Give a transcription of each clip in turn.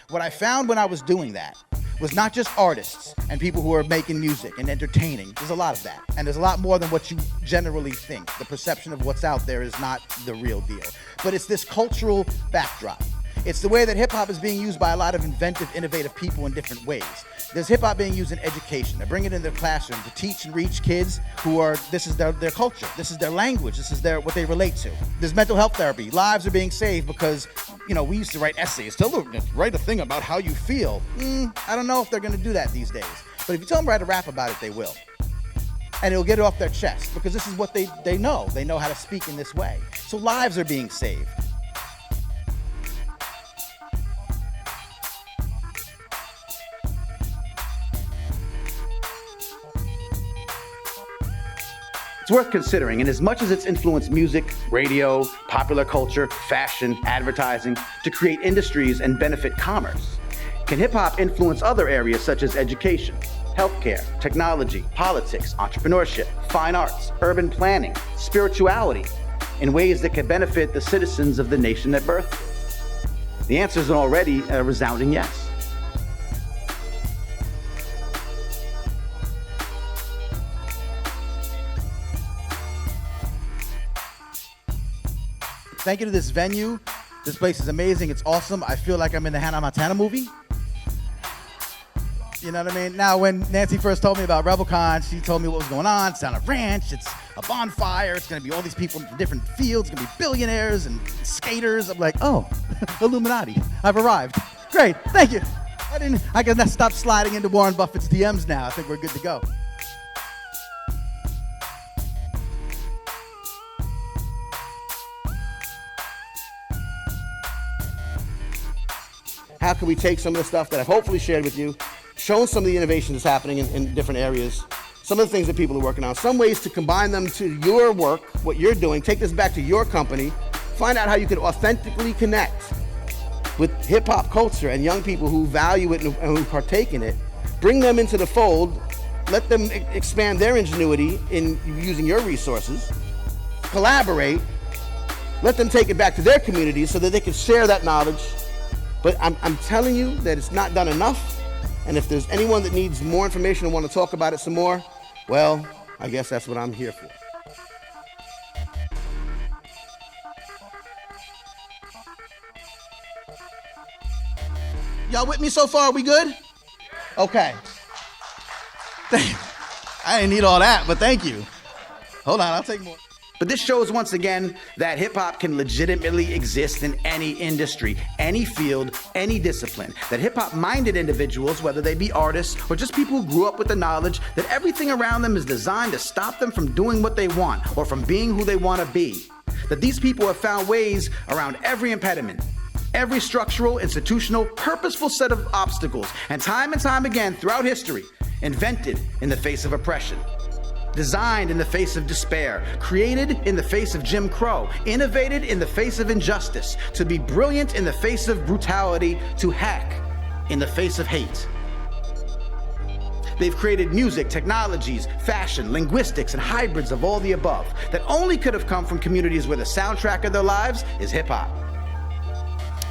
What I found when I was doing that was not just artists and people who are making music and entertaining. There's a lot of that. And there's a lot more than what you generally think. The perception of what's out there is not the real deal. But it's this cultural backdrop. It's the way that hip hop is being used by a lot of inventive, innovative people in different ways. There's hip hop being used in education. They bring it in their classroom to teach and reach kids who are, this is their culture. This is their language. This is what they relate to. There's mental health therapy. Lives are being saved because, we used to write essays. Write a thing about how you feel. I don't know if they're going to do that these days. But if you tell them to write a rap about it, they will. And it'll get it off their chest because this is what they know. They know how to speak in this way. So lives are being saved. It's worth considering, and as much as it's influenced music, radio, popular culture, fashion, advertising, to create industries and benefit commerce, can hip-hop influence other areas such as education, healthcare, technology, politics, entrepreneurship, fine arts, urban planning, spirituality, in ways that can benefit the citizens of the nation that birthed it? The answer is already a resounding yes. Thank you to this venue. This place is amazing. It's awesome. I feel like I'm in the Hannah Montana movie. You know what I mean? Now, when Nancy first told me about RebelCon, she told me what was going on. It's on a ranch. It's a bonfire. It's going to be all these people from different fields. It's going to be billionaires and skaters. I'm like, oh, Illuminati. I've arrived. Great. Thank you. I can stop sliding into Warren Buffett's DMs now. I think we're good to go. How can we take some of the stuff that I've hopefully shared with you, shown some of the innovation that's happening in different areas, some of the things that people are working on, some ways to combine them to your work, what you're doing, take this back to your company, find out how you can authentically connect with hip-hop culture and young people who value it and who partake in it, bring them into the fold, let them expand their ingenuity in using your resources, collaborate, let them take it back to their communities so that they can share that knowledge. But I'm telling you that it's not done enough, and if there's anyone that needs more information and want to talk about it some more, well, I guess that's what I'm here for. Y'all with me so far? We good? Okay. I didn't need all that, but thank you. Hold on, I'll take more. But this shows once again that hip-hop can legitimately exist in any industry, any field, any discipline. That hip-hop-minded individuals, whether they be artists or just people who grew up with the knowledge that everything around them is designed to stop them from doing what they want or from being who they want to be. That these people have found ways around every impediment, every structural, institutional, purposeful set of obstacles, and time again throughout history, invented in the face of oppression. Designed in the face of despair, created in the face of Jim Crow, innovated in the face of injustice, to be brilliant in the face of brutality, to hack in the face of hate. They've created music, technologies, fashion, linguistics, and hybrids of all the above that only could have come from communities where the soundtrack of their lives is hip-hop.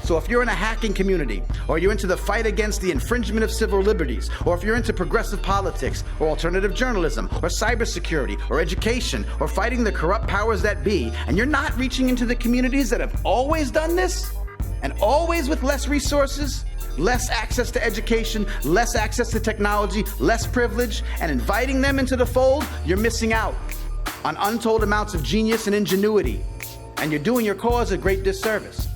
So if you're in a hacking community, or you're into the fight against the infringement of civil liberties, or if you're into progressive politics, or alternative journalism, or cybersecurity, or education, or fighting the corrupt powers that be, and you're not reaching into the communities that have always done this, and always with less resources, less access to education, less access to technology, less privilege, and inviting them into the fold, you're missing out on untold amounts of genius and ingenuity, and you're doing your cause a great disservice.